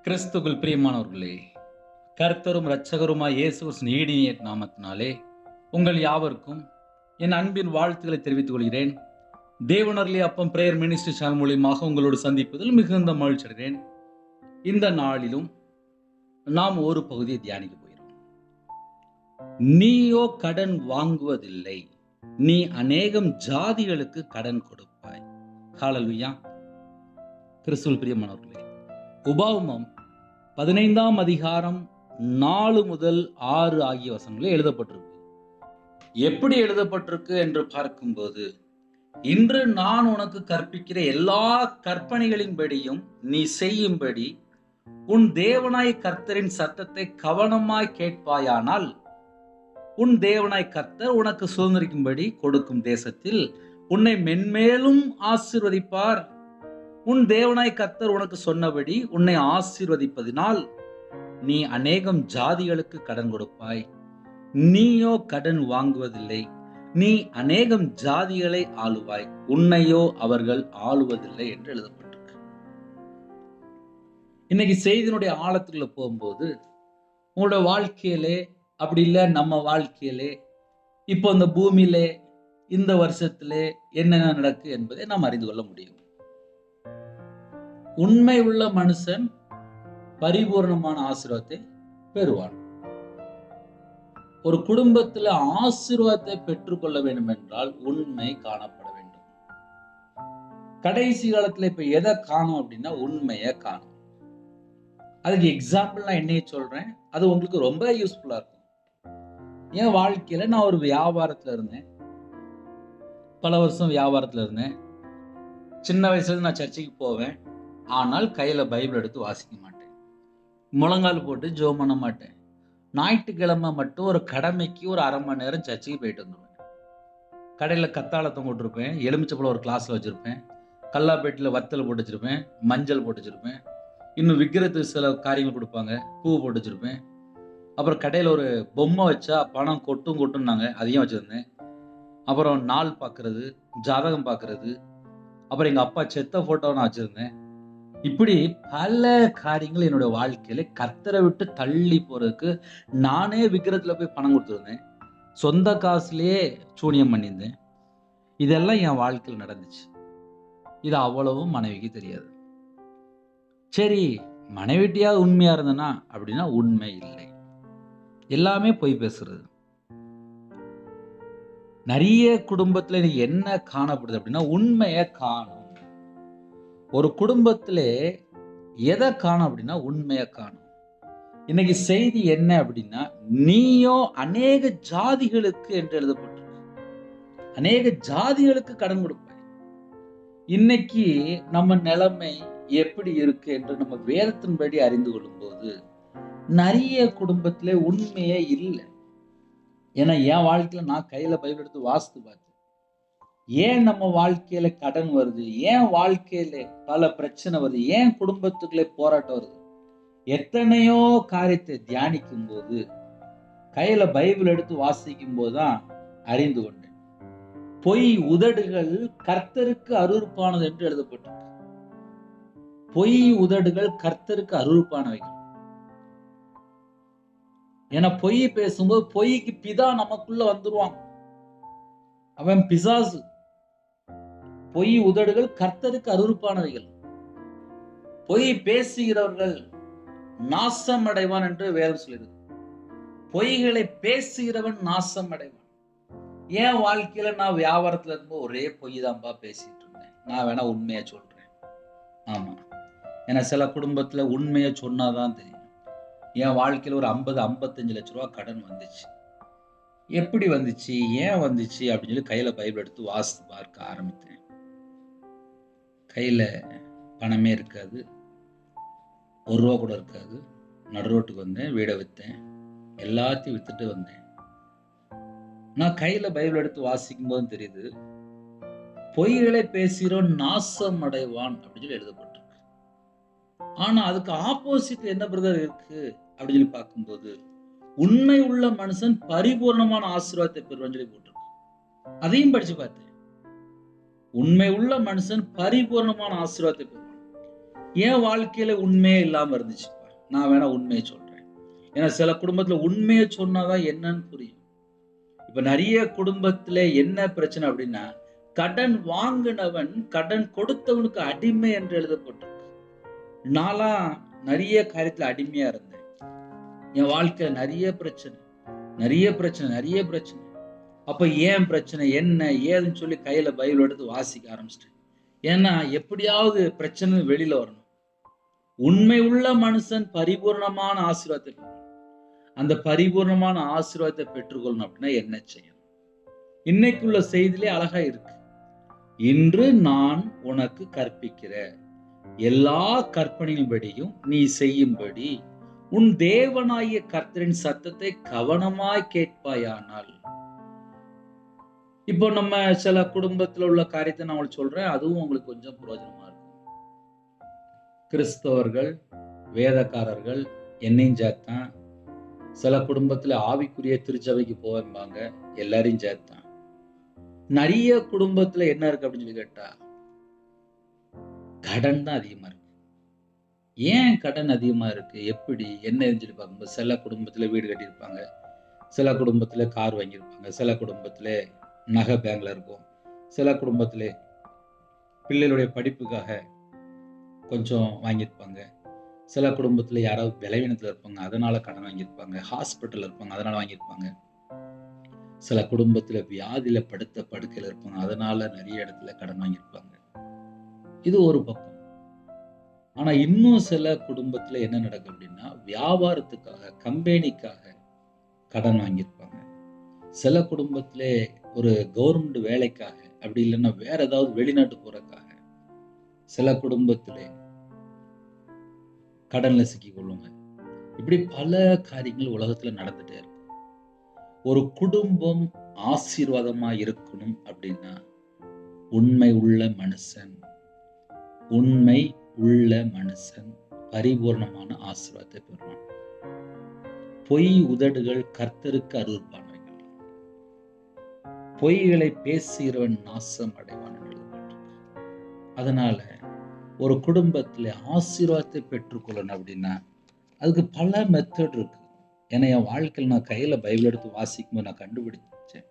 கிறிஸ்துவுக்குள் பிரியமானவர்களே, கர்த்தரும் இரட்சகருமாய் இயேசு கிறிஸ்துவின் ஈடிய நாமத்தினாலே உங்கள் யாவருக்கும் என் அன்பின் வாழ்த்துக்களை தெரிவித்துக் கொள்கிறேன். தேவனருளிய அப்பம் பிரேயர் மினிஸ்ட்ரி சேனல் மூலியமாக உங்களோடு சந்திப்பதில் மிகுந்த மகிழ்ச்சி அடைகிறேன். இந்த நாளிலும் நாம் ஒரு பகுதியை தியானிக்க போகிறோம். நீயோ கடன் வாங்குவதில்லை, நீ அநேகம் ஜாதிகளுக்கு கடன் கொடுப்பாய். ஹல்லேலூயா. கிறிஸ்துவுக்குள் பிரியமானவர்களே, உபாகமம் 15ஆம் அதிகாரம் 4 முதல் 6 ஆகிய வசனங்களில் எழுதப்பட்டிருக்கு. எப்படி எழுதப்பட்டிருக்கு என்று பார்க்கும்போது, இன்று நான் உனக்கு கற்பிக்கிற எல்லா கற்பனைகளின்படியும் நீ செய்யும்படி உன் தேவனாய் கர்த்தரின் சத்தத்தை கவனமாய் கேட்பாயானால், உன் தேவனாய் கர்த்தர் உனக்கு சுதந்திரிக்கும்படி கொடுக்கும் தேசத்தில் உன்னை மென்மேலும் ஆசீர்வதிப்பார். உன் தேவனாய் கர்த்தர் உனக்கு சொன்னபடி உன்னை ஆசீர்வதிப்பதினால் நீ அநேகம் ஜாதிகளுக்கு கடன் கொடுப்பாய். நீயோ கடன் வாங்குவதில்லை, நீ அநேகம் ஜாதிகளை ஆளுவாய், உன்னையோ அவர்கள் ஆளுவதில்லை என்று எழுதப்பட்டிருக்கு. இன்னைக்கு செய்தியினுடைய ஆழத்துக்குள்ள போகும்போது, உங்களோட வாழ்க்கையிலே அப்படி இல்லை நம்ம வாழ்க்கையிலே இப்போ இந்த பூமியிலே இந்த வருஷத்திலே என்னென்ன நடக்கு என்பதை நாம் அறிந்து கொள்ள முடியும். உண்மை உள்ள மனுஷன் பரிபூர்ணமான ஆசீர்வாதத்தை பெறுவான். ஒரு குடும்பத்தில் ஆசீர்வாதத்தை பெற்றுக்கொள்ள வேண்டும் என்றால் உண்மை காணப்பட வேண்டும். கடைசி காலத்துல இப்ப எதை காணும் அப்படின்னா உண்மையை காணும். அதுக்கு எக்ஸாம்பிள் நான் என்னைய சொல்றேன், அது உங்களுக்கு ரொம்ப யூஸ்ஃபுல்லா இருக்கும். என் வாழ்க்கையில நான் ஒரு வியாபாரத்துல இருந்தேன், பல வருஷம் வியாபாரத்துல இருந்தேன். சின்ன வயசுல நான் சர்ச்சைக்கு போவேன், ஆனால் கையில பைபிள் எடுத்து வாசிக்க மாட்டேன், முழங்கால் போட்டு ஜெபம் பண்ண மாட்டேன். ஞாயிற்றுக்கிழமை மட்டும் ஒரு கடமைக்கு ஒரு அரை மணி நேரம் சர்ச்சைக்கு போயிட்டு வந்துடுவேன். கடையில கத்தாழத்தை போட்டிருப்பேன், எலுமிச்சப்பழம் ஒரு கிளாஸ்ல வச்சிருப்பேன், கல்லாப்பேட்டில் வத்தல் போட்டு வச்சிருப்பேன், மஞ்சள் போட்டு வச்சிருப்பேன், இன்னும் விக்கிரத்துக்கு சில காரியங்கள் கொடுப்பாங்க, பூ போட்டு வச்சிருப்பேன். அப்புறம் கடையில் ஒரு பொம்மை வச்சா பணம் கொட்டுன்னாங்க, அதையும் வச்சிருந்தேன். அப்புறம் நாள் பார்க்கறது, ஜாதகம் பார்க்கறது, அப்புறம் எங்க அப்பா செத்த போட்டோ நான் வச்சிருந்தேன். இப்படி பல காரியங்கள் என்னுடைய வாழ்க்கையில கர்த்தரை விட்டு தள்ளி போறதுக்கு நானே விக்கிரத்துல போய் பணம் கொடுத்துருந்தேன், சொந்த காசுலயே சூனியம் பண்ணியிருந்தேன். இதெல்லாம் என் வாழ்க்கையில் நடந்துச்சு. இது அவ்வளவும் மனைவிக்கு தெரியாது. சரி, மனைவிட்டியாவது உண்மையா இருந்தனா அப்படின்னா உண்மை இல்லை, எல்லாமே பொய் பேசுறது. நிறைய குடும்பத்துல என்ன காணப்படுது அப்படின்னா உண்மையை காணும். ஒரு குடும்பத்திலே எதை காணும் அப்படின்னா உண்மையை காணும். இன்னைக்கு செய்தி என்ன அப்படின்னா, நீயோ அநேக ஜாதிகளுக்கு என்று எழுதப்பட்டிருக்கு, அநேக ஜாதிகளுக்கு கடன் கொடுப்பாய். இன்னைக்கு நம்ம நிலைமை எப்படி இருக்கு என்று நம்ம வேதத்தின்படி அறிந்து கொள்ளும் போது நிறைய குடும்பத்திலே உண்மையே இல்லை. ஏன்னா என் வாழ்க்கையில நான் கையில பைபிள் எடுத்து வாசித்து பார்த்தேன். ஏன் நம்ம வாழ்க்கையில கடன் வருது, ஏன் வாழ்க்கையில பல பிரச்சனை வருது, ஏன் குடும்பத்துக்குள்ளே போராட்டம் வருது, எத்தனையோ காரியத்தை தியானிக்கும் போது கையில பைபிள் எடுத்து வாசிக்கும் போதுதான் அறிந்து கொண்டேன். பொய் உதடுகள் கர்த்தருக்கு அருவருப்பானது என்று எழுதப்பட்டிருக்கு. பொய் உதடுகள் கர்த்தருக்கு அருவருப்பானவைகள். ஏன்னா பொய் பேசும்போது பொய்க்கு பிதா நமக்குள்ள வந்துருவான், அவன் பிசாசு. பொய் உதடுகள் கர்த்தருக்கு அருவருப்பானவைகள். பொய் பேசுகிறவர்கள் நாசம் அடைவான் என்று வேதம் சொல்லுது. பொய்களை பேசுகிறவன் நாசம் அடைவான். என் வாழ்க்கையில நான் வியாபாரத்துல இருக்கும்போது ஒரே பொய் தான்பா பேசிட்டு இருந்தேன். நான் வேணா உண்மையா சொல்றேன். ஆமா, ஏன்னா சில குடும்பத்துல உண்மையா சொன்னாதான் தெரியும். என் வாழ்க்கையில ஒரு 50-55 லட்ச ரூபா கடன் வந்துச்சு. எப்படி வந்துச்சு, ஏன் வந்துச்சு அப்படின்னு சொல்லி கையில பைபிள் எடுத்து வாசித்து பார்க்க ஆரம்பித்தேன். கையில பணமே இருக்காது, ₹1 கூட இருக்காது. நடுரோட்டுக்கு வந்தேன், வீடை விற்றேன், எல்லாத்தையும் வித்துட்டு வந்தேன். நான் கையில பைபிள் எடுத்து வாசிக்கும் போது தெரியுது, பொய்களை பேசுகிறோம் நாசம் அடைவான் அப்படின்னு சொல்லி எழுதப்பட்டிருக்கு. ஆனா அதுக்கு ஆப்போசிட் என்ன பிரதர் இருக்கு அப்படின்னு சொல்லி பார்க்கும்போது, உண்மை உள்ள மனுஷன் பரிபூர்ணமான ஆசீர்வாதத்தை பெறுவான்னு சொல்லி போட்டிருக்கு. அதையும் படிச்சு பார்த்தேன். உண்மை உள்ள மனுஷன் பரிபூர்ணமான ஆசீர்வாதத்தை பெறுவான். என் வாழ்க்கையில உண்மையே இல்லாம இருந்துச்சுப்பா. நான் வேணா உண்மையை சொல்றேன். ஏன்னா சில குடும்பத்துல உண்மையை சொன்னாதான் என்னன்னு புரியும். இப்ப நிறைய குடும்பத்துல என்ன பிரச்சனை அப்படின்னா, கடன் வாங்கினவன் கடன் கொடுத்தவனுக்கு அடிமை என்று எழுதப்பட்டிருக்கு. நான்லாம் நிறைய காரியத்துல அடிமையா இருந்தேன். என் வாழ்க்கையில நிறைய பிரச்சனை, நிறைய பிரச்சனை, நிறைய பிரச்சனை. அப்ப ஏன் பிரச்சனை, என்ன ஏதுன்னு சொல்லி கையில பைபிள் எடுத்து வாசிக்க ஆரம்பிச்சிட்டேன். ஏன்னா எப்படியாவது பிரச்சனை வெளியில வரணும். உண்மை உள்ள மனுஷன் பரிபூர்ணமான ஆசீர்வாதத்தை பெறுவான். அந்த பரிபூர்ணமான ஆசீர்வாதத்தை பெற்றுக்கொள்ளணும் அப்படின்னா என்ன செய்யணும்? இன்னைக்குள்ள செய்தியிலே அழகா இருக்கு. இன்று நான் உனக்கு கற்பிக்கிற எல்லா கற்பனையின்படியும் நீ செய்யும்படி உன் தேவனாகிய கர்த்தரின் சத்தத்தை கவனமாய் கேட்பாயானால். இப்போ நம்ம சில குடும்பத்துல உள்ள காரியத்தை நான் உங்களுக்கு சொல்றேன், அதுவும் உங்களுக்கு கொஞ்சம் பிரயோஜனமா இருக்கும். கிறிஸ்தவர்கள், வேதக்காரர்கள், என்னையும் சேர்த்தான். சில குடும்பத்துல ஆவிக்குரிய திருச்சபைக்கு போவாங்க, எல்லாரையும் சேர்த்தான். நிறைய குடும்பத்துல என்ன இருக்கு அப்படின்னு சொல்லி கேட்டா, கடன் தான் அதிகமா இருக்கு. ஏன் கடன் அதிகமா இருக்கு, எப்படி என்னன்னு சொல்லி பார்க்கும்போது, சில குடும்பத்துல வீடு கட்டியிருப்பாங்க, சில குடும்பத்துல கார் வாங்கியிருப்பாங்க, சில குடும்பத்துல நகை பேங்க்ல இருக்கும், சில குடும்பத்துல பிள்ளைகளுடைய படிப்புக்காக கொஞ்சம் வாங்கியிருப்பாங்க, சில குடும்பத்துல யாராவது பலவீனத்துல இருப்பாங்க அதனால கடன் வாங்கியிருப்பாங்க, ஹாஸ்பிட்டல் இருப்பாங்க அதனால வாங்கியிருப்பாங்க, சில குடும்பத்துல வியாதியில படுத்த படுக்கையில இருப்பாங்க அதனால நிறைய இடத்துல கடன் வாங்கியிருப்பாங்க. இது ஒரு பக்கம். ஆனா இன்னும் சில குடும்பத்துல என்ன நடக்கும் அப்படின்னா, வியாபாரத்துக்காக கம்பெனிக்காக கடன் வாங்கியிருப்பாங்க. சில குடும்பத்திலே ஒரு கவர்மெண்ட் வேலைக்காக, அப்படி இல்லைன்னா வேற ஏதாவது வெளிநாட்டு போறதுக்காக சில குடும்பத்திலே கடன்ல சிக்கிக் கொள்ளுங்க. இப்படி பல காரியங்கள் உலகத்துல நடந்துட்டே இருக்கு. ஒரு குடும்பம் ஆசீர்வாதமா இருக்கணும் அப்படின்னா உண்மை உள்ள மனுஷன் பரிபூர்ணமான ஆசீர்வாதத்தை பெறுவான். பொய் உதடுகள் கர்த்தருக்கு அருவருப்பானவைகள், பொய்களை பேசுகிறவன் நாசம் அடைவான் என்று எழுதப்பட்டிருக்கு. அதனால ஒரு குடும்பத்துல ஆசீர்வாதத்தை பெற்றுக்கொள்ளணும் அப்படின்னா அதுக்கு பல மெத்தட் இருக்கு. ஏன்னா என் வாழ்க்கையில் நான் கையில பைபிள் எடுத்து வாசிக்கும் போது நான் கண்டுபிடிச்சேன்.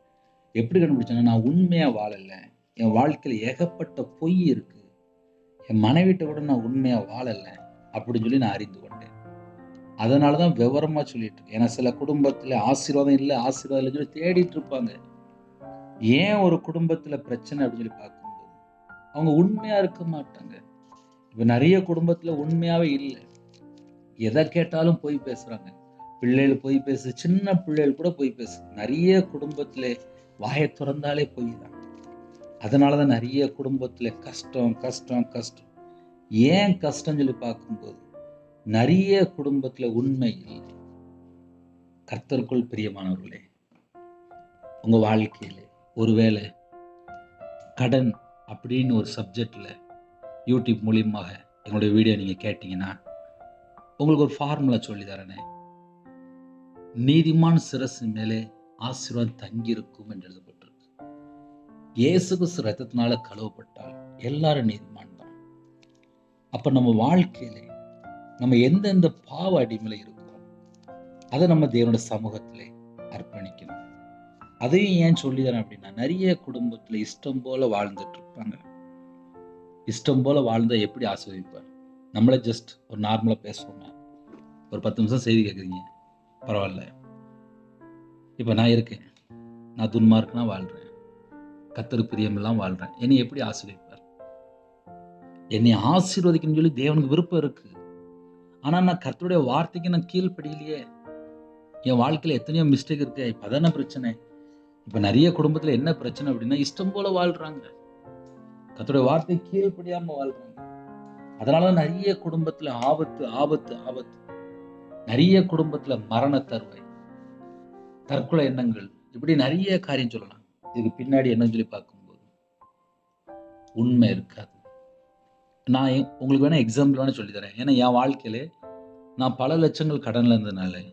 எப்படி கண்டுபிடிச்சேன்னா, நான் உண்மையா வாழல, என் வாழ்க்கையில ஏகப்பட்ட பொய் இருக்கு, என் மனைவிட்ட கூட நான் உண்மையா வாழல அப்படின்னு சொல்லி நான் அறிந்து கொண்டேன். அதனாலதான் விவரமா சொல்லிட்டு இருக்கேன். ஏன்னா சில குடும்பத்துல ஆசீர்வாதம் இல்லை ஆசீர்வாதம் இல்லைன்னு சொல்லி தேடிட்டு இருப்பாங்க. ஏன் ஒரு குடும்பத்துல பிரச்சனை அப்படின்னு சொல்லி பார்க்கும்போது அவங்க உண்மையா இருக்க மாட்டாங்க. இப்ப நிறைய குடும்பத்துல உண்மையாவே இல்லை, எதை கேட்டாலும் போய் பேசுறாங்க. பிள்ளைகள் போய் பேசு, சின்ன பிள்ளைகள் கூட போய் பேசு. நிறைய குடும்பத்துல வாயை திறந்தாலே போய் தான். அதனாலதான் நிறைய குடும்பத்துல கஷ்டம் கஷ்டம் கஷ்டம். ஏன் கஷ்டம் சொல்லி பார்க்கும்போது நிறைய குடும்பத்துல உண்மை இல்லை. கர்த்தருக்குள் பிரியமானவர்களே, உங்க வாழ்க்கையில ஒருவேளை கடன் அப்படின்னு ஒரு சப்ஜெக்ட்ல யூடியூப் மூலியமாக எங்களுடைய வீடியோ நீங்க கேட்டீங்கன்னா உங்களுக்கு ஒரு ஃபார்முலா சொல்லி தரேனே. நீதிமான் சிரசு மேலே ஆசீர்வாதம் தங்கியிருக்கும் என்று எழுதப்பட்டிருக்கு. இயேசு கிறிஸ்து ரத்தத்தினால கழுவப்பட்டால் எல்லாரும் நீதிமான் தான். அப்ப நம்ம வாழ்க்கையில நம்ம எந்தெந்த பாவ அடிமையில இருக்கிறோம் அதை நம்ம தேவனுடைய சமூகத்திலே அர்ப்பணிக்கணும். அதையும் ஏன் சொல்லிதரேன் அப்படின்னா, நிறைய குடும்பத்துல இஷ்டம் போல வாழ்ந்துட்டு இருப்பாங்க. இஷ்டம் போல வாழ்ந்தா எப்படி ஆசீர்வதிப்பார்? நம்மளே ஜஸ்ட் ஒரு நார்மலா பேசுவோங்க, ஒரு 10 நிமிஷம் செய்தி கேட்குறீங்க, பரவாயில்ல. இப்ப நான் இருக்கேன், நான் துன்மார்க்கனா வாழ்றேன், கர்த்தருக்கு பிரியமெல்லாம் வாழ்றேன், என்னை எப்படி ஆசீர்வதிப்பார்? என்னை ஆசீர்வதிக்கணும்னு சொல்லி தேவனுக்கு விருப்பம் இருக்கு. ஆனா நான் கர்த்தருடைய வார்த்தைக்கு நான் கீழ்ப்படியிலையே. என் வாழ்க்கையில எத்தனையோ மிஸ்டேக் இருக்கு. இப்ப அதான பிரச்சனை. இப்ப நிறைய குடும்பத்துல என்ன பிரச்சனை அப்படின்னா, இஷ்டம் போல வாழ்றாங்க, கர்த்தருடைய வார்த்தை கீழ்ப்படியாம வாழ்றாங்க. அதனால நிறைய குடும்பத்துல ஆபத்து ஆபத்து ஆபத்து. நிறைய குடும்பத்துல மரண தருவாய், தற்கொலை எண்ணங்கள், இப்படி நிறைய காரியம் சொல்லலாம். இதுக்கு பின்னாடி என்னன்னு சொல்லி பார்க்கும்போது உண்மை இருக்காது. நான் உங்களுக்கு வேணா எக்ஸாம்பிள் வேணா சொல்லி தரேன். ஏன்னா என் வாழ்க்கையில நான் பல லட்சங்கள் கடன்ல இருந்ததுனால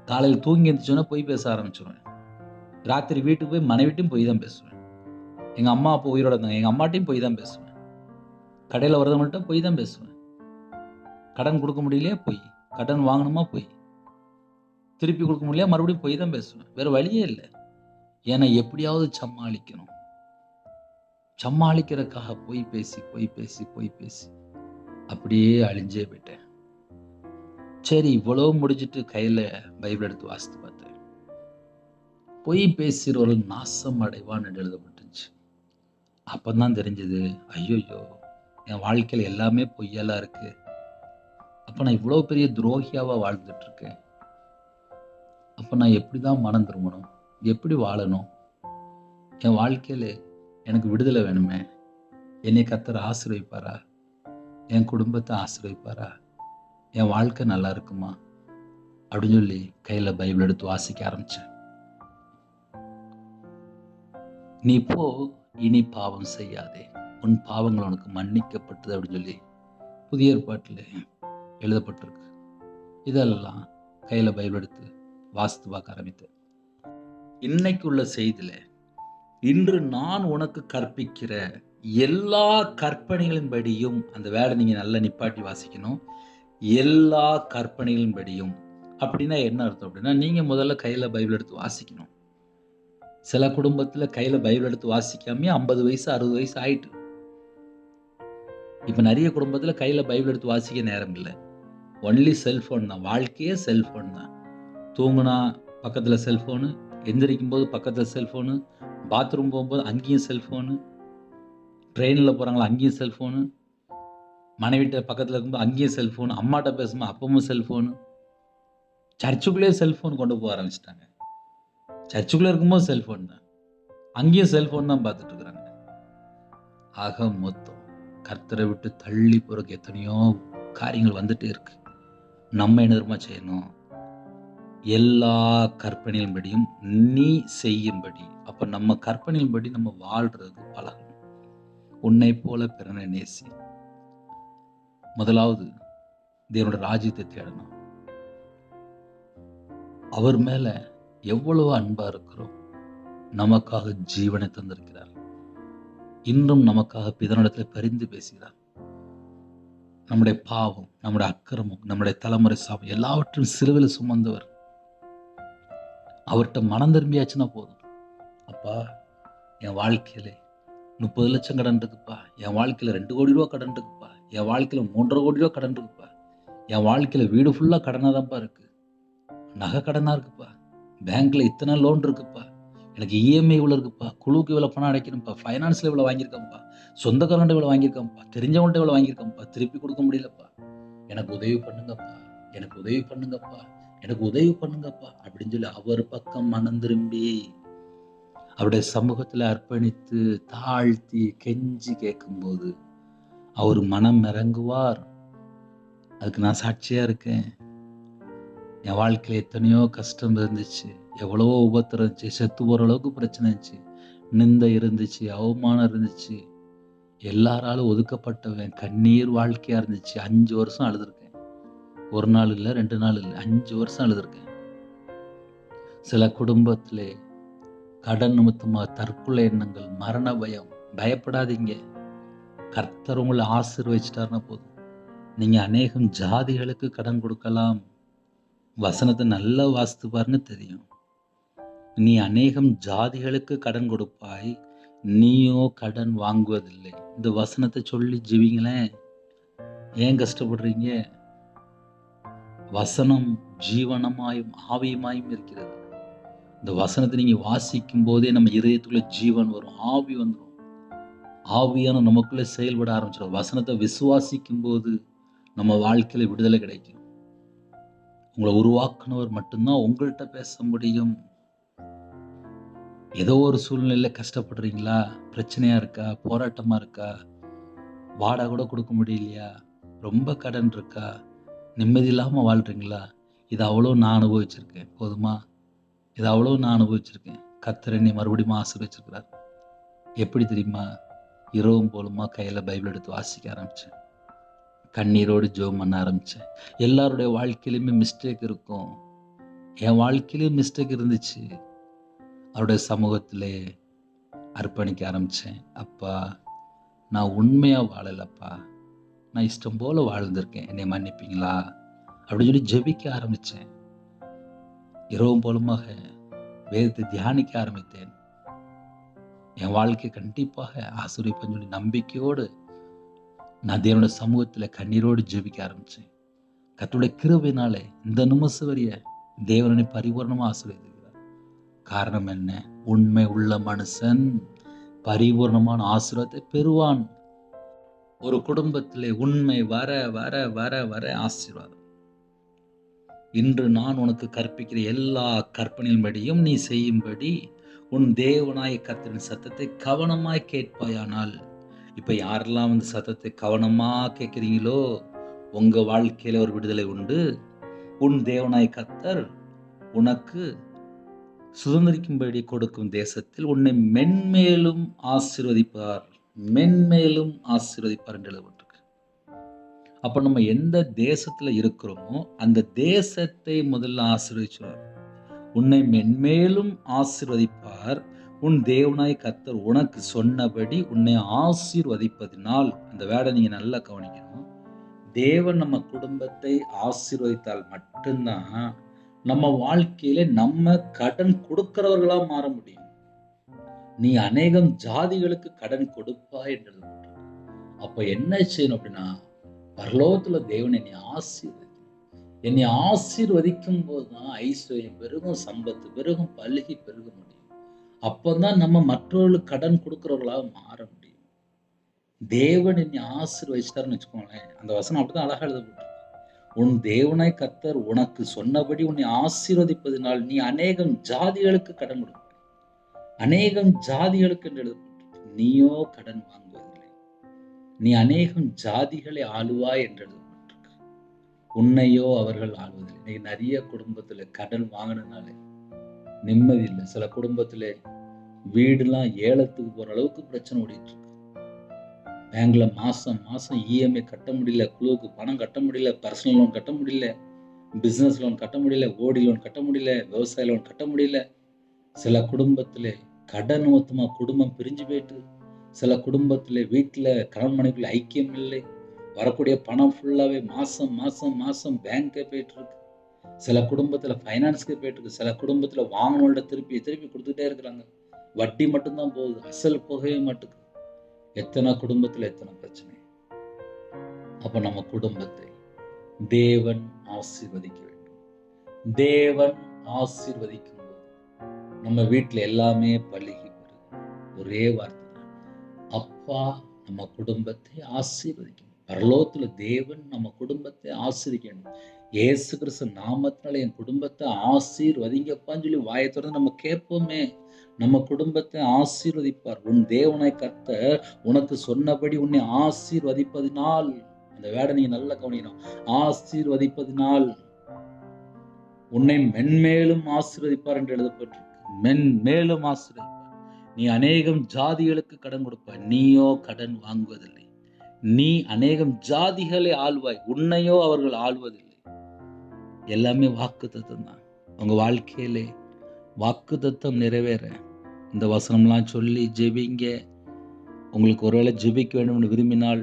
காலையில் தூங்கி எழுந்துச்சோன்னா போய் பேச ஆரம்பிச்சிடுவேன். ராத்திரி வீட்டுக்கு போய் மனைவிட்டையும் போய் தான் பேசுவேன். எங்க அம்மா அப்போ உயிரோட இருந்தாங்க, எங்க அம்மாட்டையும் போய் தான் பேசுவேன். கடையில் வரவங்கள்ட்ட போய் தான் பேசுவேன். கடன் கொடுக்க முடியலையா பொய், கடன் வாங்கணுமா பொய், திருப்பி கொடுக்க முடியலையா மறுபடியும் பொய் தான் பேசுவேன். வேற வழியே இல்லை. ஏன்னா எப்படியாவது சமாளிக்கணும். சமாளிக்கிறதுக்காக பொய் பேசி அப்படியே அழிஞ்சே போயிட்டேன். சரி, இவ்வளவு முடிஞ்சிட்டு கையில பைபிள் எடுத்து வாசித்து பார்த்தேன். பொய் பேசுகிறவர்கள் நாசம் அடைவான் என்று எழுதப்பட்டுச்சு. அப்பதான் தெரிஞ்சது, ஐயோயோ என் வாழ்க்கையில எல்லாமே பொய்யெல்லாம் இருக்கு. அப்ப நான் இவ்வளவு பெரிய துரோகியாவா வாழ்ந்துட்டு இருக்கேன். அப்ப நான் எப்படிதான் மனம் திரும்பணும், எப்படி வாழணும்? என் வாழ்க்கையில எனக்கு விடுதலை வேணுமே. என்னை கர்த்தர் ஆசீர்வதிப்பாரா? என் குடும்பத்தை ஆசீர்வதிப்பாரா? என் வாழ்க்கை நல்லா இருக்குமா அப்படின்னு சொல்லி கையில பைபிள் எடுத்து வாசிக்க ஆரம்பிச்சேன். நீ போ, இனி பாவம் செய்யாதே, உன் பாவங்கள் உனக்கு மன்னிக்கப்பட்டது அப்படின்னு சொல்லி புதிய ஏற்பாட்டில் எழுதப்பட்டிருக்கு. இதெல்லாம் கையில பைபிள் எடுத்து வாசித்து பார்க்க ஆரம்பித்தேன். இன்னைக்கு உள்ள செய்தியில, இன்று நான் உனக்கு கற்பிக்கிற எல்லா கற்பனைகளின்படியும், அந்த வேலை நீங்க நல்லா நிப்பாட்டி வாசிக்கணும். எல்லா கற்பனைகளின்படியும் அப்படின்னா என்ன அர்த்தம் அப்படின்னா, நீங்க முதல்ல கையில பைபிள் எடுத்து வாசிக்கணும். சில குடும்பத்துல கையில பைபிள் எடுத்து வாசிக்காம 50 வயசு 60 வயசு ஆயிட்டு. இப்ப நிறைய குடும்பத்துல கையில பைபிள் எடுத்து வாசிக்க நேரம் இல்லை. ஒன்லி செல்போன் தான், வாழ்க்கையே செல்போன் தான். தூங்குனா பக்கத்துல செல்போனு, எந்திரிக்கும் போது பக்கத்துல செல்போனு, பாத்ரூம் போகும்போது அங்கேயும் செல்போனு, ட்ரெயினில் போகிறாங்களா அங்கேயும் செல்ஃபோனு, மனைவிட்ட பக்கத்தில் இருக்கும்போது அங்கேயும் செல்ஃபோனு, அம்மாட்ட பேசும்போது அப்பவும் செல்ஃபோனு, சர்ச்சுக்குள்ளேயே செல்ஃபோன் கொண்டு போக ஆரம்பிச்சிட்டாங்க. சர்ச்சுக்குள்ளே இருக்கும்போது செல்ஃபோன் தான், அங்கேயும் செல்ஃபோன் தான் பார்த்துட்டு இருக்கிறாங்க. ஆக மொத்தம் கர்த்தரை விட்டு தள்ளி போறதுக்கு எத்தனையோ காரியங்கள் வந்துட்டே இருக்கு. நம்ம என்ன தெரியுமா செய்யணும்? எல்லா கற்பனையின்படியும் நீ செய்யும்படி. அப்ப நம்ம கற்பனையின்படி நம்ம வாழ்றதுக்கு பழகணும். உன்னை போல பிறனை நேசி. முதலாவது தேவனோட ராஜ்யத்தை தேடணும். அவர் மேல எவ்வளவு அன்பா இருக்கிறோம். நமக்காக ஜீவனை தந்திருக்கிறார். இன்றும் நமக்காக பிதனிடத்தில் பரிந்து பேசுகிறார். நம்முடைய பாவம், நம்முடைய அக்கிரமம், நம்முடைய தலைமுறை சாபம் எல்லாவற்றையும் சிலுவையில் சுமந்தவர். அவர்கிட்ட மனம் திரும்பியாச்சுன்னா போதும். அப்பா, என் வாழ்க்கையில 30 லட்சம் கடன் இருக்குப்பா, என் வாழ்க்கையில 2 கோடி ரூபா கடன் இருக்குப்பா, என் வாழ்க்கையில 3.5 கோடி ரூபா கடன் இருக்குப்பா, என் வாழ்க்கையில வீடு ஃபுல்லா கடனாதான்ப்பா இருக்கு, நகை கடனா இருக்குப்பா, பேங்க்ல இத்தனை லோன் இருக்குப்பா, எனக்கு இஎம்ஐ இவ்வளவு இருக்குப்பா, குழுவுக்கு இவ்வளவு பணம் அடைக்கணும்ப்பா, ஃபைனான்ஸ்ல இவ்வளவு வாங்கியிருக்கேன்ப்பா, சொந்தக்காரன்ட்ட இவ்வளவு வாங்கியிருக்கேன்ப்பா, தெரிஞ்சவன்ட்ட இவ்வளவு வாங்கியிருக்கேன்ப்பா, திருப்பி கொடுக்க முடியலப்பா, எனக்கு உதவி பண்ணுங்கப்பா, எனக்கு உதவி பண்ணுங்கப்பா, எனக்கு உதவி பண்ணுங்கப்பா அப்படின்னு சொல்லி அவர் பக்கம் மனம் திரும்பி அவருடைய சமூகத்துல அர்ப்பணித்து தாழ்த்தி கெஞ்சி கேட்கும்போது அவர் மனம் இறங்குவார். அதுக்கு நான் சாட்சியா இருக்கேன். என் வாழ்க்கையில எத்தனையோ கஷ்டம் இருந்துச்சு, எவ்வளவோ உபத்திரம் இருந்துச்சு, செத்து போற அளவுக்கு பிரச்சனை இருந்துச்சு, நிந்தை இருந்துச்சு, அவமானம் இருந்துச்சு, எல்லாராலும் ஒதுக்கப்பட்டவன், கண்ணீர் வாழ்க்கையா இருந்துச்சு. 5 வருஷம் அழுதுருக்கேன். 1 நாள் இல்லை, 2 நாள் இல்லை, 5 வருஷம் அழுதுருக்கேன். சில குடும்பத்திலே கடன் நிமித்தமா தற்கொலை எண்ணங்கள், மரண பயம். பயப்படாதீங்க. கர்த்தர் உங்களை ஆசீர்வதிச்சிட்டாருன்னா போதும். நீங்க அநேகம் ஜாதிகளுக்கு கடன் கொடுக்கலாம். வசனத்தை நல்லா வாசித்து பாருங்க, தெரியும். நீ அநேகம் ஜாதிகளுக்கு கடன் கொடுப்பாய், நீயோ கடன் வாங்குவதில்லை. இந்த வசனத்தை சொல்லி ஜீவிங்களேன். ஏன் கஷ்டப்படுறீங்க? வசனம் ஜீவனமாயும் ஆவியுமாயும் இருக்கிறது. இந்த வசனத்தை நீங்க வாசிக்கும் போதே நம்ம இதயத்துக்குள்ள ஜீவன் வரும், ஆவி வந்துடும். ஆவியான நமக்குள்ள செயல்பட ஆரம்பிச்சிடும். வசனத்தை விசுவாசிக்கும் போது நம்ம வாழ்க்கையில விடுதலை கிடைக்கும். உங்களை உருவாக்குனவர் மட்டும்தான் உங்கள்கிட்ட பேச முடியும். ஏதோ ஒரு சூழ்நிலையில கஷ்டப்படுறீங்களா? பிரச்சனையா இருக்கா? போராட்டமா இருக்கா? வாடகை கூட கொடுக்க முடியலையா? ரொம்ப கடன் இருக்கா? நிம்மதி இல்லாம வாழ்றீங்களா? இது அவ்வளோ நான் அனுபவிச்சிருக்கேன். போதுமா? இது அவ்வளோ நான் அனுபவிச்சிருக்கேன். கர்த்தர் என்னை மறுபடியும் ஆசீர்வதிச்சிருக்கிறார். எப்படி தெரியுமா? இரவும் போலுமா கையில பைபிள் எடுத்து வாசிக்க ஆரம்பிச்சேன். கண்ணீரோடு ஜெபம் பண்ண ஆரம்பிச்சேன். எல்லாருடைய வாழ்க்கையிலுமே மிஸ்டேக் இருக்கும். என் வாழ்க்கையிலும் மிஸ்டேக் இருந்துச்சு. அவருடைய சமூகத்திலே அர்ப்பணிக்க ஆரம்பிச்சேன். அப்பா, நான் உண்மையா வாழலப்பா, நான் இஷ்டம் போல வாழ்ந்திருக்கேன், என்னை மன்னிப்பீங்களா அப்படின்னு சொல்லி ஜெபிக்க ஆரம்பிச்சேன். இரவும் போலுமாக வேதத்தை தியானிக்க ஆரம்பித்தேன். என் வாழ்க்கை கண்டிப்பாக ஆசீர்வதிப்பேன்னு சொல்லி நம்பிக்கையோடு நான் தேவனுடைய சமூகத்துல கண்ணீரோடு ஜெபிக்க ஆரம்பிச்சேன். கர்த்தருடைய கிருபையினாலே இந்த நிமிஷம் வரைய தேவனை பரிபூர்ணமா ஆசீர்வதிக்கிறார். காரணம் என்ன? உண்மை உள்ள மனுஷன் பரிபூர்ணமான ஆசீர்வாதத்தை பெறுவான். ஒரு குடும்பத்திலே உண்மை வர வர வர வர ஆசீர்வாதம். இன்று நான் உனக்கு கற்பிக்கிற எல்லா கற்பனையின்படியும் நீ செய்யும்படி உன் தேவனாய கர்த்தரின் சத்தத்தை கவனமாய் கேட்பாயானால், இப்ப யாரெல்லாம் இந்த சத்தத்தை கவனமா கேட்கிறீங்களோ உங்க வாழ்க்கையில ஒரு விடுதலை உண்டு. உன் தேவனாய கர்த்தர் உனக்கு சுதந்திரிக்கும்படி கொடுக்கும் தேசத்தில் உன்னை மென்மேலும் ஆசீர்வதிப்பார், மென்மேலும் ஆசீர்வதிப்பார் என்று எழுதப்பட்டிருக்கு. அப்ப நம்ம எந்த தேசத்துல இருக்கிறோமோ அந்த தேசத்தை முதல்ல ஆசீர்வதிச்சுவார். உன்னை மென்மேலும் ஆசீர்வதிப்பார், உன் தேவனாய் கர்த்தர் உனக்கு சொன்னபடி உன்னை ஆசீர்வதிப்பதினால். அந்த வேடை நீங்க நல்லா கவனிக்கணும். தேவன் நம்ம குடும்பத்தை ஆசீர்வதித்தால் மட்டும்தான் நம்ம வாழ்க்கையில நம்ம கடன் கொடுக்கிறவர்களா மாற முடியும். நீ அநேகம் ஜாதிகளுக்கு கடன் கொடுப்பாய் என்று எழுதப்பட்டிருக்கு. அப்ப என்ன செய்யணும் அப்படின்னா, பரலோகத்துல தேவன் என்னை ஆசீர்வதி, என்னை ஆசீர்வதிக்கும் போதுதான் ஐஸ்வர்யம் பெருகும், சம்பத்து பெருகும், பல்கி பெருக முடியும். அப்பதான் நம்ம மற்றவர்களுக்கு கடன் கொடுக்கிறவர்களாக மாற முடியும். தேவன் என்னை ஆசீர்வதிச்சிட்டாருன்னு வச்சுக்கோங்களேன், அந்த வசனம் அப்படிதான் அழகா எழுதப்பட்டிருக்கு. உன் தேவனாய் கர்த்தர் உனக்கு சொன்னபடி உன்னை ஆசீர்வதிப்பதினால் நீ அநேகம் ஜாதிகளுக்கு கடன் கொடுப்பாய். அநேகம் ஜாதிகளுக்கு என்று எழுதப்பட்டிருக்கு. நீயோ கடன் வாங்குவதில்லை, நீ அநேகம் ஜாதிகளை ஆளுவாய் என்று எழுதப்பட்டிருக்கு. உன்னையோ அவர்கள் ஆளுவதில்லை. இன்னைக்கு நிறைய குடும்பத்துல கடன் வாங்கினதுனால நிம்மதி இல்லை. சில குடும்பத்துல வீடுலாம் ஏலத்துக்கு போற அளவுக்கு பிரச்சனை ஓடிட்டு இருக்கு. பேங்க்ல மாசம் மாசம் இஎம்ஐ கட்ட முடியல, குழுவுக்கு பணம் கட்ட முடியல, பர்சனல் லோன் கட்ட முடியல, பிசினஸ் லோன் கட்ட முடியல, ஓடி லோன் கட்ட முடியல, விவசாய லோன் கட்ட முடியல. சில குடும்பத்திலே கடன் மொத்தமா குடும்பம் பிரிஞ்சு போயிட்டு, சில குடும்பத்திலே வீட்டுல கணவன் மனைவிக்குள்ள ஐக்கியம் இல்லை. வரக்கூடிய பணம் ஃபுல்லாவே மாசம் மாசம் மாசம் பேங்க்கே போயிட்டு இருக்கு. சில குடும்பத்துல ஃபைனான்ஸ்க்கே போயிட்டு இருக்கு. சில குடும்பத்துல வாங்கினோட திருப்பி திருப்பி கொடுத்துட்டே இருக்கிறாங்க. வட்டி மட்டும்தான் போகுது, அசல் போகவே மாட்டுக்கு. எத்தனை குடும்பத்துல எத்தனை பிரச்சனை. அப்ப நம்ம குடும்பத்தை தேவன் ஆசீர்வதிக்க வேண்டும். தேவன் ஆசீர்வதிக்கும் போது நம்ம வீட்டுல எல்லாமே பலுகி வரும். ஒரே வார்த்தை தான், அப்பா நம்ம குடும்பத்தை ஆசீர்வதிக்கணும். பரலோகத்துல தேவன் நம்ம குடும்பத்தை ஆசீர்வதிக்கணும். இயேசு கிறிஸ்து நாமத்தினால என் குடும்பத்தை ஆசீர்வதிங்கப்பான்னு சொல்லி வாயை திறந்து நம்ம கேட்போமே, நம்ம குடும்பத்தை ஆசீர்வதிப்பார். உன் தேவனாய் கர்த்தர் உனக்கு சொன்னபடி உன்னை ஆசீர்வதிப்பதினால். அந்த வேடை நீங்க நல்லா கவனிக்கணும். ஆசீர்வதிப்பதினால் உன்னை மென்மேலும் ஆசீர்வதிப்பார் என்று எழுதப்பட்டிருக்கு. மென்மேலும் ஆசீர்வதிப்பார். நீ அநேகம் ஜாதிகளுக்கு கடன் கொடுப்பாய், நீயோ கடன் வாங்குவதில்லை. நீ அநேகம் ஜாதிகளை ஆள்வாய், உன்னையோ அவர்கள் ஆள்வதில்லை. எல்லாமே வாக்குத்தத்தம் தான். உங்க வாழ்க்கையிலே வாக்குத்தத்தம் நிறைவேற இந்த வசனம்லாம் சொல்லி ஜெபிங்க. உங்களுக்கு ஒருவேளை ஜெபிக்க வேண்டும் என்று விரும்பினால்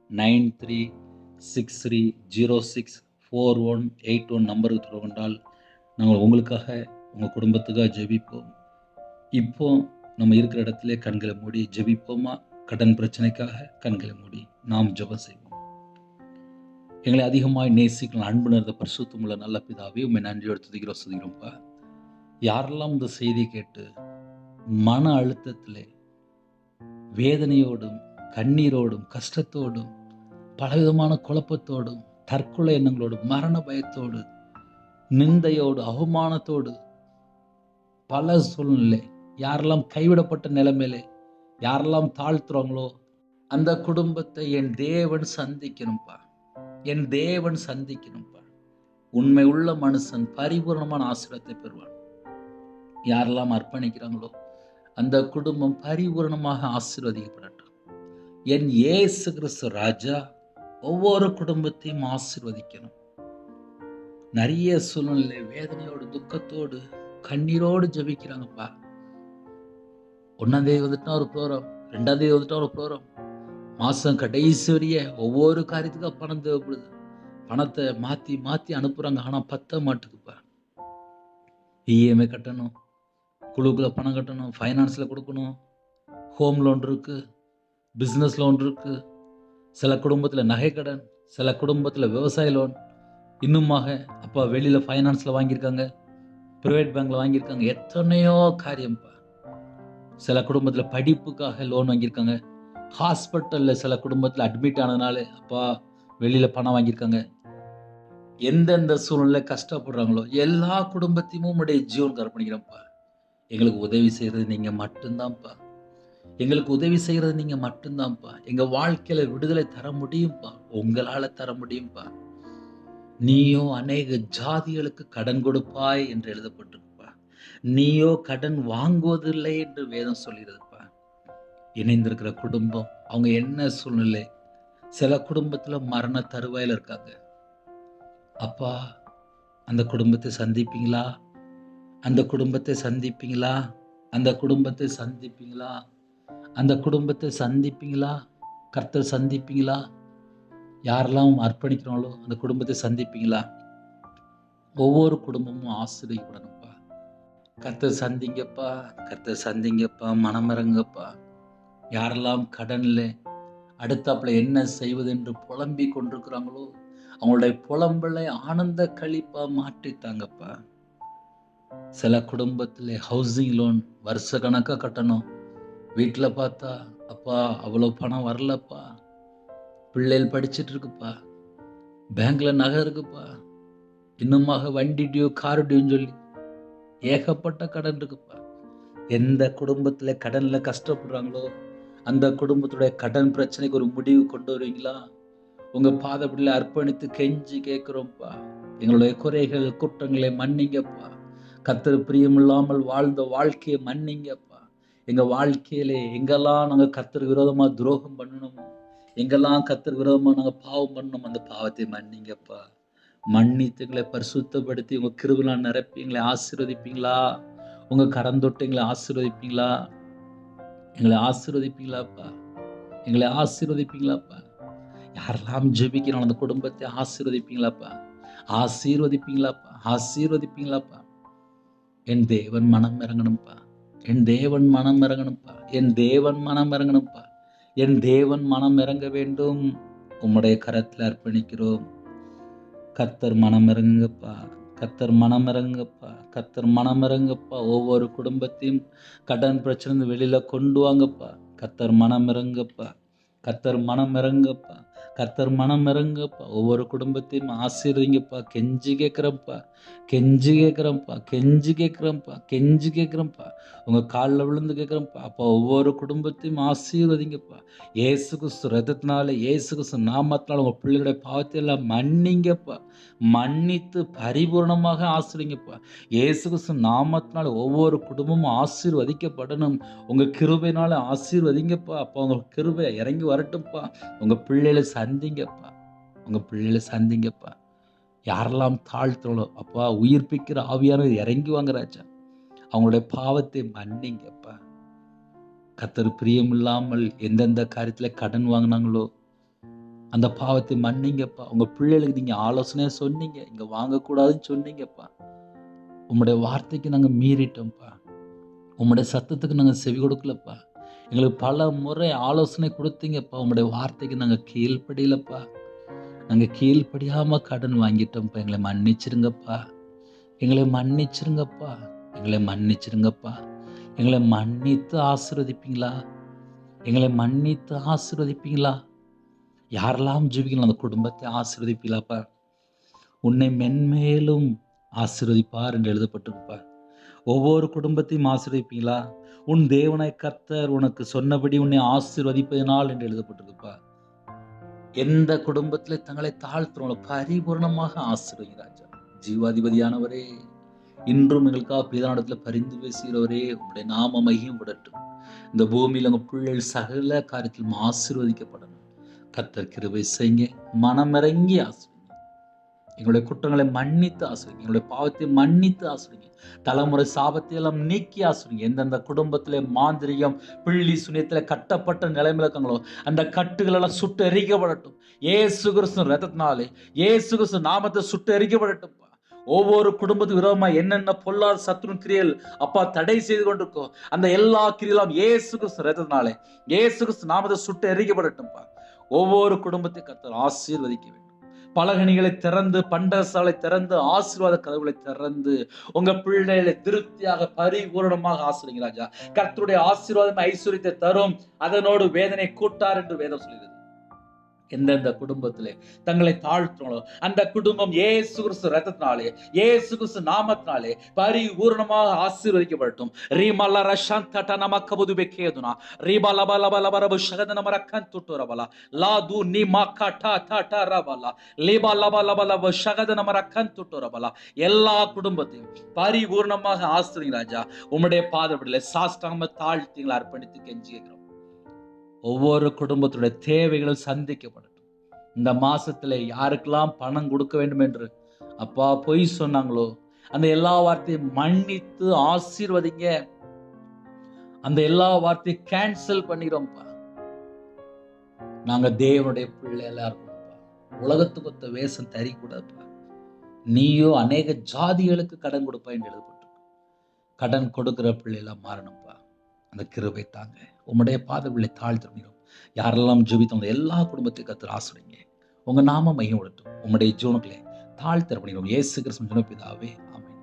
9363064181 நம்பருக்கு தொடர்பு கொண்டால் நாங்கள் உங்களுக்காக உங்கள் குடும்பத்துக்காக ஜெபிப்போம். இப்போ நம்ம இருக்கிற இடத்துல கண்களை மூடி ஜெபிப்போமா? கடன் பிரச்சனைக்காக கண்களை மூடி நாம் ஜெபம் செய்வோம். எங்களை அதிகமாய் நேசிக்கலாம் அன்பு நிறைந்த பரிசுத்தமுள்ள நல்ல பிதாவே, உண்மை நன்றியோடு துதிக்கிறோம் சுதிக்கிறோம்ப்பா. யாரெல்லாம் இந்த செய்தி கேட்டு மன அழுத்தத்திலே வேதனையோடும் கண்ணீரோடும் கஷ்டத்தோடும் பலவிதமான குழப்பத்தோடும் தற்கொலை எண்ணங்களோடும் மரண பயத்தோடு நிந்தையோடு அவமானத்தோடு பல சூழ்நிலை, யாரெல்லாம் கைவிடப்பட்ட நிலைமையிலே யாரெல்லாம் தாழ்த்துறாங்களோ அந்த குடும்பத்தை என் தேவன் சந்திக்கணும்ப்பா, என் தேவன் சந்திக்கணும்ப்பா. உண்மை உள்ள மனுஷன் பரிபூர்ணமான ஆசீர்வாதத்தை பெறுவான். யாரெல்லாம் அர்ப்பணிக்கிறாங்களோ அந்த குடும்பம் பரிபூர்ணமாக ஆசீர்வதிக்கப்படட்டும். என் இயேசு கிறிஸ்து ராஜா ஒவ்வொரு குடும்பத்தையும் ஆசீர்வதிக்கணும். நிறைய சூழ்நிலை வேதனையோடு துக்கத்தோடு கண்ணீரோடு ஜெபிக்கிறாங்கப்பா. 1ஆம் தேதி வந்துட்டா ஒரு ப்ரோக்ராம், 2ஆம் தேதி வந்துட்டா ஒரு ப்ரோக்ராம், மாசம் கடைசி வரைய ஒவ்வொரு காரியத்துக்காக பணம் தேவைப்படுது. பணத்தை மாத்தி மாத்தி அனுப்புறாங்க. ஆனா பத்த மாட்டுக்குப்பா. இஎம்ஐ கட்டணும், குழுக்குள்ள பணம் கட்டணும், ஃபைனான்ஸ்ல கொடுக்கணும், ஹோம் லோன் இருக்கு, பிசினஸ் லோன் இருக்கு, சில குடும்பத்துல நகைக்கடன், சில குடும்பத்துல விவசாய லோன், இன்னுமாக அப்பா வெளியில ஃபைனான்ஸ்ல வாங்கியிருக்காங்க, பிரைவேட் பேங்க்ல வாங்கியிருக்காங்க. எத்தனையோ காரியம்ப்பா. சில குடும்பத்துல படிப்புக்காக லோன் வாங்கியிருக்காங்க. ஹாஸ்பிட்டல்ல சில குடும்பத்துல அட்மிட் ஆனதுனால அப்பா வெளியில பணம் வாங்கியிருக்காங்க. எந்தெந்த சூழ்நிலை கஷ்டப்படுறாங்களோ எல்லா குடும்பத்தையும் உம்முடைய ஜீவனுக்கு அர்ப்பணிக்கிறேன்ப்பா. எங்களுக்கு உதவி செய்யறது நீங்க மட்டும்தான்ப்பா. எங்களுக்கு உதவி செய்யறது நீங்க மட்டும்தான்ப்பா. எங்க வாழ்க்கையில விடுதலை தர முடியும்ப்பா. உங்களால தர முடியும்ப்பா. நீயோ அநேக ஜாதிகளுக்கு கடன் கொடுப்பாய் என்று எழுதப்பட்டிருக்குப்பா. நீயோ கடன் வாங்குவதில்லை என்று வேதம் சொல்கிறதுப்பா. இணைந்திருக்கிற குடும்பம் அவங்க என்ன சூழ்நிலை, சில குடும்பத்துல மரண தருவாயில இருக்காங்க. அப்பா அந்த குடும்பத்தை சந்திப்பீங்களா? அந்த குடும்பத்தை சந்திப்பீங்களா? அந்த குடும்பத்தை சந்திப்பீங்களா? அந்த குடும்பத்தை சந்திப்பீங்களா? கர்த்தர் சந்திப்பீங்களா? யாரெல்லாம் அர்ப்பணிக்கிறாங்களோ அந்த குடும்பத்தை சந்திப்பீங்களா? ஒவ்வொரு குடும்பமும் ஆசீர்வதிக்கப்படணும்ப்பா. கர்த்தர் சந்திங்கப்பா, கர்த்தர் சந்திங்கப்பா, மனமிறங்கப்பா. யாரெல்லாம் கடன்ல அடுத்தாப்புல என்ன செய்வது என்று புலம்பிக் கொண்டிருக்கிறாங்களோ அவங்களுடைய புலம்பலை ஆனந்த களிப்பா மாற்றித்தாங்கப்பா. சில குடும்பத்துல ஹவுசிங் லோன் வருஷ கணக்கா கட்டணும். வீட்டுல பார்த்தா அப்பா அவ்வளவு பணம் வரலப்பா. பிள்ளைகள் படிச்சிட்டு இருக்குப்பா. பேங்க்ல நகை இருக்குப்பா. இன்னுமாக வண்டி டியூ, கார் டியூன்னு சொல்லி ஏகப்பட்ட கடன் இருக்குப்பா. எந்த குடும்பத்துல கடன்ல கஷ்டப்படுறாங்களோ அந்த குடும்பத்துடைய கடன் பிரச்சனைக்கு ஒரு முடிவு கொண்டு வருவீங்களா? உங்க பாதப்படியில அர்ப்பணித்து கெஞ்சி கேட்கிறோம்ப்பா. எங்களுடைய குறைகள் குற்றங்களை மன்னிங்கப்பா. கர்த்தர் பிரியமில்லாமல் வாழ்ந்த வாழ்க்கையை மன்னிங்கப்பா. எங்க வாழ்க்கையிலே எங்கெல்லாம் நாங்க கர்த்தர் விரோதமா துரோகம் பண்ணணுமோ, எங்கெல்லாம் கர்த்தர் விரோதமா நாங்க பாவம் பண்ணணும், அந்த பாவத்தை மன்னிங்கப்பா. மன்னித்து எங்களை பரிசுத்தப்படுத்தி உங்க கிருபையால் நிரப்பி எங்களை ஆசீர்வதிப்பீங்களா? உங்க கரம் தொட்டு எங்களை ஆசீர்வதிப்பீங்களா? எங்களை ஆசீர்வதிப்பீங்களாப்பா? எங்களை ஆசீர்வதிப்பீங்களாப்பா? யாரெல்லாம் ஜெபிக்கிறாங்க அந்த குடும்பத்தை ஆசீர்வதிப்பீங்களாப்பா? ஆசீர்வதிப்பீங்களாப்பா? ஆசீர்வதிப்பீங்களாப்பா? என் தேவன் மனம் இறங்கணும்ப்பா. என் தேவன் மனம் இறங்கணும்ப்பா. என் தேவன் மனம் இறங்கணும்ப்பா. என் தேவன் மனம் இறங்க வேண்டும். உம்முடைய கரத்தில் அர்ப்பணிக்கிறோம். கர்த்தர் மனம் இறங்குங்கப்பா. கர்த்தர் மனம் இறங்குங்கப்பா. கர்த்தர் மனம் இறங்குங்கப்பா. ஒவ்வொரு குடும்பத்தையும் கடன் பிரச்சனை வெளியில கொண்டு வாங்கப்பா. கர்த்தர் மனம் இறங்குங்கப்பா. கர்த்தர் மனம் இறங்குங்கப்பா. கர்த்தர் மனம் இறங்குங்கப்பா. ஒவ்வொரு குடும்பத்தையும் ஆசீர்வதிங்கப்பா. கெஞ்சி கேட்கிறேன்ப்பா. கெஞ்சி கேட்கிறேன்ப்பா. கெஞ்சி கேட்கிறேன்ப்பா. கெஞ்சி கேட்கிறேன்ப்பா. உங்க காலில் விழுந்து கேட்கிறேன்ப்பா. அப்பா ஒவ்வொரு குடும்பத்தையும் ஆசீர்வதிங்கப்பா. இயேசு கிறிஸ்து ரத்தத்தினால, இயேசு கிறிஸ்து நாமத்தினால உங்க பிள்ளைகளுடைய பாவத்தை எல்லாம் மன்னிங்கப்பா. மன்னித்து பரிபூர்ணமாக ஆசீர்வதிங்கப்பா. இயேசு கிறிஸ்து நாமத்தினால ஒவ்வொரு குடும்பமும் ஆசீர்வதிக்கப்படணும். உங்க கிருபையினால ஆசீர்வதிங்கப்பா. அப்பா உங்க கிருபை இறங்கி வரட்டும்ப்பா. உங்க பிள்ளைகளை சந்திங்கப்பா. உங்க பிள்ளைகளை சந்திங்கப்பா. யாரெல்லாம் தாழ்த்தணும் அப்பா, உயிர்ப்பிக்கிற ஆவியானவர் இறங்கி வாங்க ராஜா. அவங்களுடைய பாவத்தை மன்னிங்கப்பா. கர்த்தர் பிரியமில்லாமல் எந்தெந்த காரியத்துல கடன் வாங்கினாங்களோ அந்த பாவத்தை மன்னிங்கப்பா. உங்க பிள்ளைகளுக்கு நீங்க ஆலோசனையா சொன்னீங்க, இங்க வாங்கக்கூடாதுன்னு சொன்னீங்கப்பா. உம்முடைய வார்த்தைக்கு நாங்க மீறிட்டோம்ப்பா. உம்முடைய சத்தத்துக்கு நாங்க செவி கொடுக்கலப்பா. எங்களுக்கு பல முறை ஆலோசனை கொடுத்தீங்கப்பா. உம்முடைய வார்த்தைக்கு நாங்க கீழ்ப்படியலப்பா. நாங்க கீழ்ப்படியாம கடன் வாங்கிட்டோம்ப்பா. எங்களை மன்னிச்சிருங்கப்பா. எங்களை மன்னிச்சிருங்கப்பா. எங்களை மன்னிச்சிருங்கப்பா. எங்களை மன்னித்து ஆசீர்வதிப்பீங்களா? எங்களை மன்னித்து ஆசீர்வதிப்பீங்களா? யாரெல்லாம் ஜெபிக்கலாம் அந்த குடும்பத்தை ஆசீர்வதிப்பீங்களாப்பா? உன்னை மென்மேலும் ஆசீர்வதிப்பார் என்று எழுதப்பட்டிருப்பா. ஒவ்வொரு குடும்பத்தையும் ஆசீர்வதிப்பீங்களா? உன் தேவனாய் கர்த்தர் உனக்கு சொன்னபடி உன்னை ஆசீர்வதிப்பதனால் என்று எழுதப்பட்டிருப்பா. எந்த குடும்பத்திலே தங்களை தாழ்த்துறவங்களோ பரிபூர்ணமாக ஆசீர்வதி ராஜா. ஜீவாதிபதியானவரே, இன்றும் எங்களுக்காக பிதானிடத்தில் பரிந்து பேசுகிறவரே, உங்களுடைய நாம மகிமையும் விடட்டும். இந்த பூமியில் உங்க பிள்ளைகள் சகல காரியத்திலும் ஆசீர்வதிக்கப்படணும். கர்த்தர் கிருபை செய்யுங்க. மனமிறங்கி ஆசீர்வதிங்க. எங்களுடைய குற்றங்களை மன்னித்து ஆசிரிங்க, எங்களுடைய பாவத்தை மன்னித்து ஆசிரிங்க, தலைமுறை சாபத்தை எல்லாம் நீக்கி ஆசிரிங்க. எந்தெந்த குடும்பத்திலே மாந்திரிகம் பிள்ளி சுனியத்திலே கட்டப்பட்ட நிலைமையில இருக்காங்களோ அந்த கட்டுகள் எல்லாம் சுட்டு எரிக்கப்படட்டும். இயேசு கிறிஸ்து ரத்தத்தினாலே, இயேசு கிறிஸ்து நாமத்தை சுட்டு எரிக்கப்படட்டும். ஒவ்வொரு குடும்பத்துக்கு விரோதமா என்னென்ன பொல்லாத சத்துரு கிரியல் அப்பா தடை செய்து கொண்டிருக்கோம், அந்த எல்லா கிரியெல்லாம் இயேசு கிறிஸ்து ரத்தத்தினாலே, இயேசு கிறிஸ்து நாமத்தை சுட்டு எரிக்கப்படட்டும்பா. ஒவ்வொரு குடும்பத்தை கர்த்தர் ஆசீர்வதிக்க வேண்டும். பலகணிகளை திறந்து, பண்டசாலை திறந்து, ஆசீர்வாத கதவுகளை திறந்து உங்க பிள்ளைகளை திருப்தியாக பரிபூரணமாக ஆசீர்வதிங்க ராஜா. கர்த்தருடைய ஆசீர்வாதம் ஐஸ்வர்யத்தை தரும், அதனோடு வேதனை கூட்டார் என்று வேதம் சொல்கிறது. எந்தெந்த குடும்பத்திலே தங்களை தாழ்த்துங்களோ அந்த குடும்பம் இயேசு கிறிஸ்து ரத்தத்தினாலே, இயேசு கிறிஸ்து நாமத்தினாலே பரிபூரணமாக ஆசீர்வதிக்கப்படட்டும். ரீமல ரஷந்தட நமக்கபுது பெக்கேதுனா ரீபலபலபலபரபு ஷகதனமரக்கந்துட்டரபல லாது நிமகடா தடரபல லிபலபலபலபு ஷகதனமரக்கந்துட்டரபல எல்லா குடும்பத்தையும் பரிபூரணமாக ஆசீர்வதிங்க ராஜா. உம்முடைய பாதப்படியிலே சாஷ்டாங்க தாழ்த்திகளை அர்ப்பணித்து கெஞ்சி கேட்கிறோம். ஒவ்வொரு குடும்பத்துடைய தேவைகளும் சந்திக்கப்படட்டும். இந்த மாசத்துல யாருக்கெல்லாம் பணம் கொடுக்க வேண்டும் என்று அப்பா பொய் சொன்னாங்களோ அந்த எல்லா வார்த்தையும் மன்னித்து ஆசீர்வதிங்க. அந்த எல்லா வார்த்தையும் கேன்சல் பண்ணிடுறோம்ப்பா. நாங்க தேவனுடைய பிள்ளை எல்லாருக்கும் உலகத்துக்கு ஒத்த வேஷம் தரக்கூடாதுப்பா. நீயோ அநேக ஜாதிகளுக்கு கடன் கொடுப்பா என்று எழுதப்பட்டு கடன் கொடுக்கிற பிள்ளைலாம் மாறணும்ப்பா. அந்த கிருபை தாங்க. உம்முடைய பாதங்களை தாழ்த்திடும். யாரெல்லாம் ஜெபித்தவங்க எல்லா குடும்பத்தையும் கர்த்தர் ஆசீர்வதிங்க. உங்க நாம மையப்படட்டும். உம்முடைய ஜீவனுக்களை தாழ்த்திடும். இயேசு கிறிஸ்து பிதாவே ஆமென்.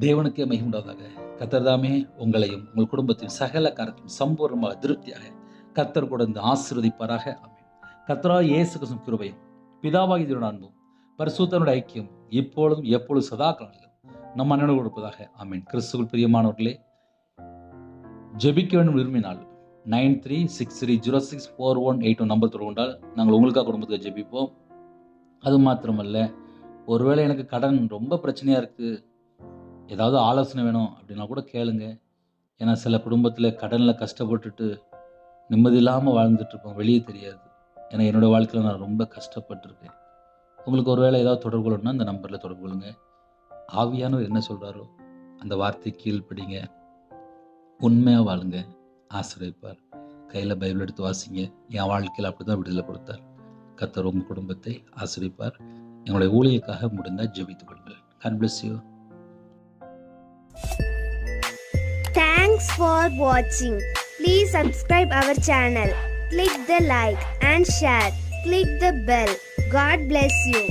தேவனுக்கே மகிமை உண்டாவதாக. கர்த்தர் தாமே உங்களையும் உங்கள் குடும்பத்தின் சகல காரியத்தையும் சம்பூர்ணமாக திருப்தியாக கர்த்தர் கூட இந்த ஆசீர்வதிப்பாராக. ஆமென். கர்த்தராகிய இயேசு கிறிஸ்து கிருபையும் பிதாவாகிய தேவனுடைய அன்பும் பரிசுத்தனுடைய ஐக்கியம் இப்பொழுதும் எப்பொழுதும் சதா காலங்களிலும் நம் அண்ணனோடு கொடுப்பதாக. ஆமென். கிறிஸ்துவுக்குள் பிரியமானவர்களே, ஜெபிக்க வேண்டும் விரும்பினால் 9363064181 நம்பர் தொடர்ந்தால் நாங்கள் உங்களுக்காக குடும்பத்துக்கு ஜெபிப்போம். அது மாத்திரமல்ல, ஒருவேளை எனக்கு கடன் ரொம்ப பிரச்சனையாக இருக்குது, ஏதாவது ஆலோசனை வேணும் அப்படின்னா கூட கேளுங்க. ஏன்னா சில குடும்பத்தில் கடனில் கஷ்டப்பட்டுட்டு நிம்மதி இல்லாமல் வாழ்ந்துட்டுருப்போம், வெளியே தெரியாது. ஏன்னா என்னோடய வாழ்க்கையில் நான் ரொம்ப கஷ்டப்பட்டுருக்கேன். உங்களுக்கு ஒருவேளை ஏதாவது தொடர்பு கொள்ளணும்னா இந்த நம்பரில் தொடர்பு கொள்ளுங்க. ஆவியானவர் என்ன சொல்கிறாரோ அந்த வார்த்தை கீழ்ப்படிங்க, உண்மையாக வாழுங்க, ஆசீர்வதிப்பார். கையில் பைபிள் எடுத்து வாசிங்க. என் வாழ்க்கையில் அப்படி தான் விடுதலை கொடுத்தார். கர்த்தர் உங்கள் குடும்பத்தை ஆசீர்வதிப்பார். எங்களுடைய ஊழியக்காக முடிந்தால் ஜெபித்துக் கொள்ளுங்கள். God bless you. Thanks for watching. Please subscribe our channel. Click the like and share. Click the bell. God bless you.